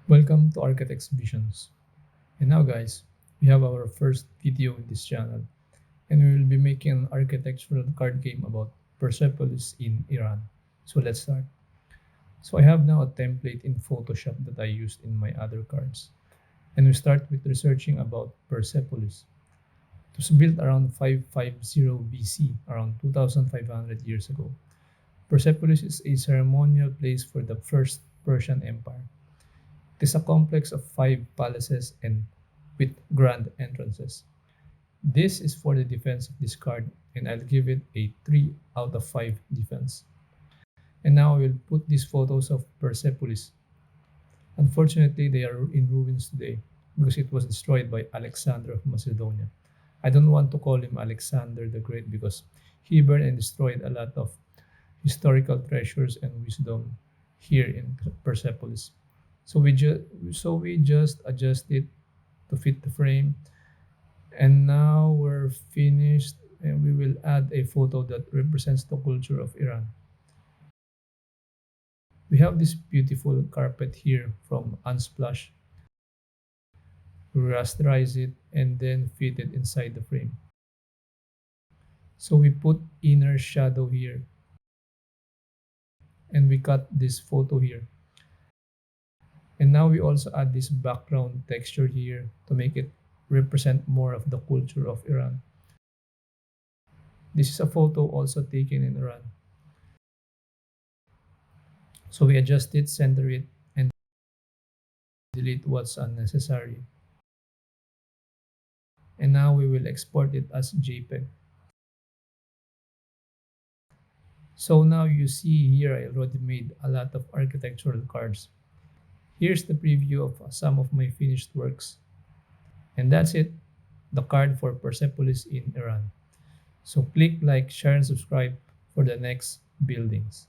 Welcome to Architects Visions. And now, guys, we have our first video in this channel, and we will be making an architectural card game about Persepolis in Iran. So let's start. So I have now a template in Photoshop that I used in my other cards. And we start with researching about Persepolis. It was built around 550 BC, around 2500 years ago. Persepolis is a ceremonial place for the First Persian Empire. It is a complex of five palaces and with grand entrances. This is for the defense of this card, and I'll give it a 3 out of 5 defense. And now I will put these photos of Persepolis. Unfortunately, they are in ruins today because it was destroyed by Alexander of Macedonia. I don't want to call him Alexander the Great because he burned and destroyed a lot of historical treasures and wisdom here in Persepolis. So we just adjust it to fit the frame, and now we're finished, and we will add a photo that represents the culture of Iran. We have this beautiful carpet here from Unsplash. We rasterize it and then fit it inside the frame. So we put inner shadow here, and we cut this photo here. And now we also add this background texture here to make it represent more of the culture of Iran. This is a photo also taken in Iran. So we adjust it, center it, and delete what's unnecessary. And now we will export it as JPEG. So now you see here I already made a lot of architectural cards. Here's the preview of some of my finished works. And that's it, the card for Persepolis in Iran. So click like, share, and subscribe for the next buildings.